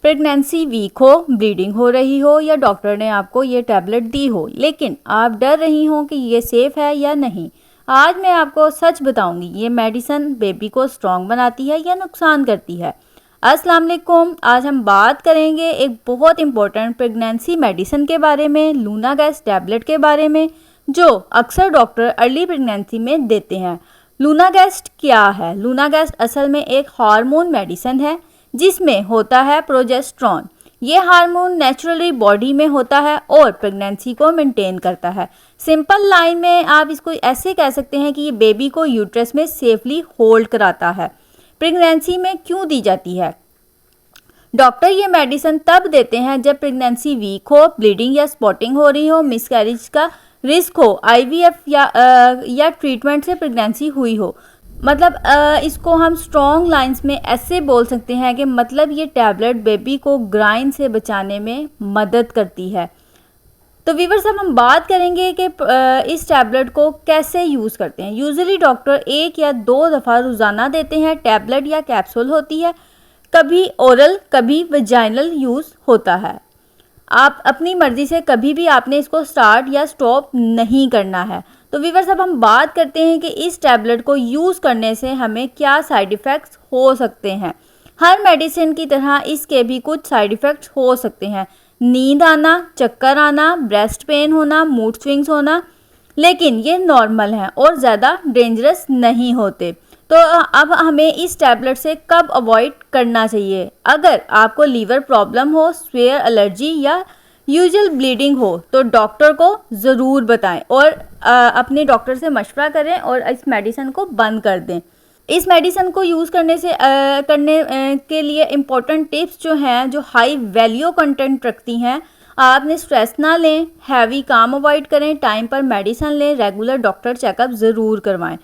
Pregnancy week हो, bleeding हो रही हो या डॉक्टर ने आपको ये टैबलेट दी हो, लेकिन आप डर रही हो कि ये सेफ़ है या नहीं। आज मैं आपको सच बताऊंगी, ये मेडिसिन बेबी को स्ट्रॉन्ग बनाती है या नुकसान करती है। अस्सलाम वालेकुम। आज हम बात करेंगे एक बहुत इंपॉर्टेंट प्रेगनेंसी मेडिसिन के बारे में, लूनागैस्ट टैबलेट के बारे में, जो अक्सर डॉक्टर अर्ली प्रेगनेंसी में देते हैं। लूनागैस्ट क्या है? लूनागैस्ट असल में एक हार्मोन मेडिसिन है जिसमें होता है प्रोजेस्टेरॉन। ये हार्मोन नेचुरली बॉडी में होता है और प्रेगनेंसी को मेंटेन करता है। सिंपल लाइन में आप इसको ऐसे कह सकते हैं कि ये बेबी को यूट्रस में सेफली होल्ड कराता है। प्रेगनेंसी में क्यों दी जाती है? डॉक्टर ये मेडिसिन तब देते हैं जब प्रेगनेंसी वीक हो, ब्लीडिंग या स्पॉटिंग हो रही हो, मिसकैरेज का रिस्क हो, आईवीएफ या ट्रीटमेंट से प्रेगनेंसी हुई हो। मतलब इसको हम स्ट्रॉन्ग लाइंस में ऐसे बोल सकते हैं कि मतलब ये टैबलेट बेबी को ग्राइन से बचाने में मदद करती है। तो व्यूअर्स, अब हम बात करेंगे कि इस टैबलेट को कैसे यूज़ करते हैं। यूजुअली डॉक्टर 1 या 2 दफ़ा रोज़ाना देते हैं। टैबलेट या कैप्सूल होती है, कभी ओरल कभी वजाइनल यूज़ होता है। आप अपनी मर्ज़ी से कभी भी आपने इसको स्टार्ट या स्टॉप नहीं करना है। तो व्यूअर्स, अब हम बात करते हैं कि इस टैबलेट को यूज़ करने से हमें क्या साइड इफ़ेक्ट्स हो सकते हैं। हर मेडिसिन की तरह इसके भी कुछ साइड इफ़ेक्ट्स हो सकते हैं। नींद आना, चक्कर आना, ब्रेस्ट पेन होना, मूड स्विंग्स होना, लेकिन ये नॉर्मल हैं और ज़्यादा डेंजरस नहीं होते। तो अब हमें इस टैबलेट से कब अवॉइड करना चाहिए? अगर आपको लीवर प्रॉब्लम हो, स्वेयर एलर्जी या यूजुअल ब्लीडिंग हो तो डॉक्टर को ज़रूर बताएं और अपने डॉक्टर से मशवरा करें और इस मेडिसिन को बंद कर दें। इस मेडिसिन को यूज़ करने के लिए इम्पोर्टेंट टिप्स जो हैं, जो हाई वैल्यू कंटेंट रखती हैं। आपने स्ट्रेस ना लें, हैवी काम अवॉइड करें, टाइम पर मेडिसिन लें, रेगुलर डॉक्टर चेकअप ज़रूर करवाएं।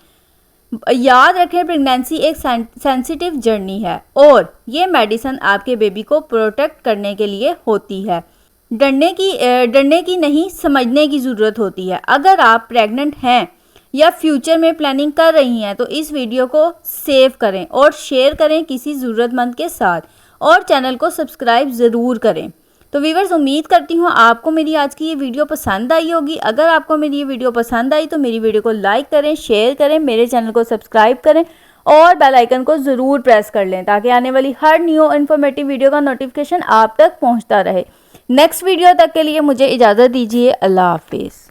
याद रखें, प्रेगनेंसी एक सेंसिटिव जर्नी है और ये मेडिसिन आपके बेबी को प्रोटेक्ट करने के लिए होती है। डरने की नहीं, समझने की ज़रूरत होती है। अगर आप प्रेग्नेंट हैं या फ्यूचर में प्लानिंग कर रही हैं तो इस वीडियो को सेव करें और शेयर करें किसी ज़रूरतमंद के साथ, और चैनल को सब्सक्राइब ज़रूर करें। तो व्यूअर्स, उम्मीद करती हूँ आपको मेरी आज की ये वीडियो पसंद आई होगी। अगर आपको मेरी ये वीडियो पसंद आई तो मेरी वीडियो को लाइक करें, शेयर करें, मेरे चैनल को सब्सक्राइब करें और बेल आइकन को ज़रूर प्रेस कर लें ताकि आने वाली हर न्यू इन्फॉर्मेटिव वीडियो का नोटिफिकेशन आप तक पहुँचता रहे। नेक्स्ट वीडियो तक के लिए मुझे इजाज़त दीजिए। अल्लाह हाफिज़।